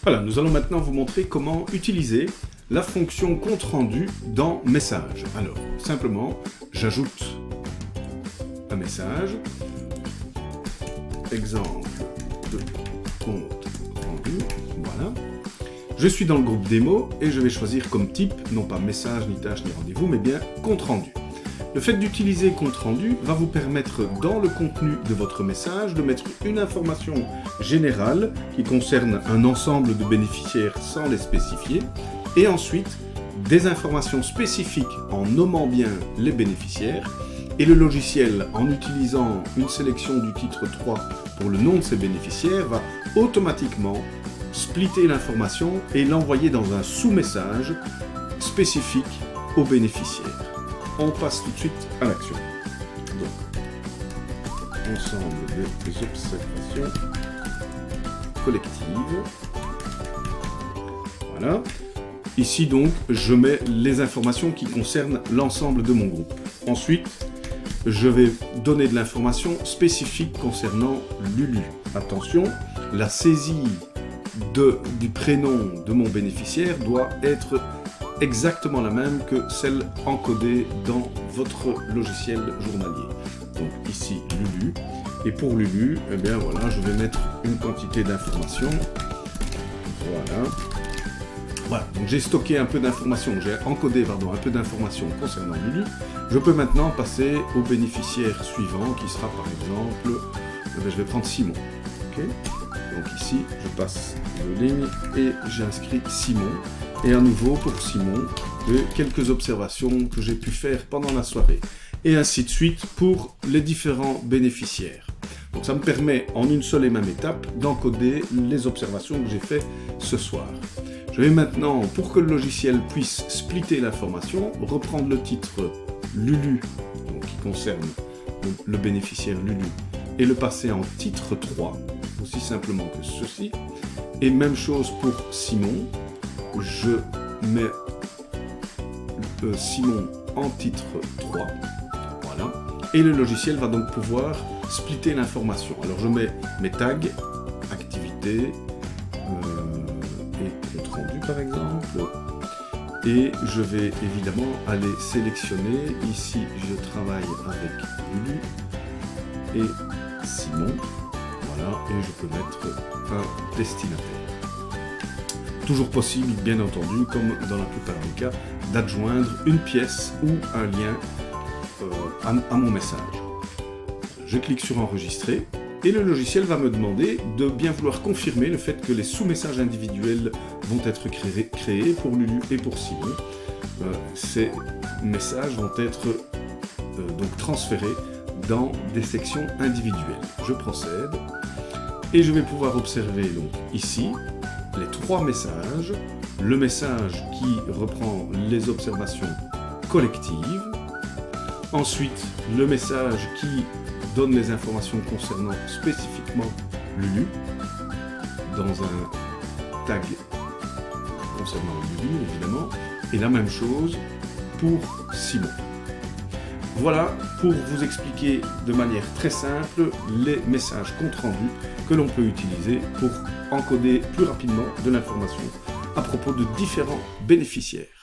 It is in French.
Voilà, nous allons maintenant vous montrer comment utiliser la fonction compte rendu dans Message. Alors, simplement, j'ajoute un message, exemple de compte rendu, voilà. Je suis dans le groupe démo et je vais choisir comme type, non pas message, ni tâche, ni rendez-vous, mais bien compte rendu. Le fait d'utiliser compte rendu va vous permettre dans le contenu de votre message de mettre une information générale qui concerne un ensemble de bénéficiaires sans les spécifier et ensuite des informations spécifiques en nommant bien les bénéficiaires et le logiciel en utilisant une sélection du titre 3 pour le nom de ces bénéficiaires va automatiquement splitter l'information et l'envoyer dans un sous-message spécifique aux bénéficiaires. On passe tout de suite à l'action. Donc, ensemble des observations collectives. Voilà. Ici donc, je mets les informations qui concernent l'ensemble de mon groupe. Ensuite, je vais donner de l'information spécifique concernant Lulu. Attention, la saisie du prénom de mon bénéficiaire doit être exactement la même que celle encodée dans votre logiciel journalier. Donc ici Lulu, et pour Lulu, eh bien voilà, je vais mettre une quantité d'informations. Voilà, donc j'ai stocké un peu d'informations, j'ai encodé un peu d'informations concernant Lulu. Je peux maintenant passer au bénéficiaire suivant qui sera par exemple, je vais prendre Simon. Okay. Donc ici, je passe de ligne et j'inscris Simon. Et à nouveau, pour Simon, quelques observations que j'ai pu faire pendant la soirée. Et ainsi de suite pour les différents bénéficiaires. Donc ça me permet, en une seule et même étape, d'encoder les observations que j'ai faites ce soir. Je vais maintenant, pour que le logiciel puisse splitter l'information, reprendre le titre Lulu, donc qui concerne le bénéficiaire Lulu, et le passer en titre 3, aussi simplement que ceci. Et même chose pour Simon. Je mets Simon en titre 3, voilà, et le logiciel va donc pouvoir splitter l'information. Alors je mets mes tags, activité, et compte rendu par exemple, et je vais évidemment aller sélectionner, ici je travaille avec Lulu et Simon, voilà, et je peux mettre un destinataire. Toujours possible, bien entendu, comme dans la plupart des cas, d'adjoindre une pièce ou un lien à mon message. Je clique sur enregistrer et le logiciel va me demander de bien vouloir confirmer le fait que les sous-messages individuels vont être créés pour Lulu et pour Simon. Ces messages vont être donc transférés dans des sections individuelles. Je procède et je vais pouvoir observer donc ici les trois messages, le message qui reprend les observations collectives, ensuite le message qui donne les informations concernant spécifiquement Lulu, dans un tag concernant Lulu évidemment, et la même chose pour Simon. Voilà pour vous expliquer de manière très simple les messages compte rendus que l'on peut utiliser pour encoder plus rapidement de l'information à propos de différents bénéficiaires.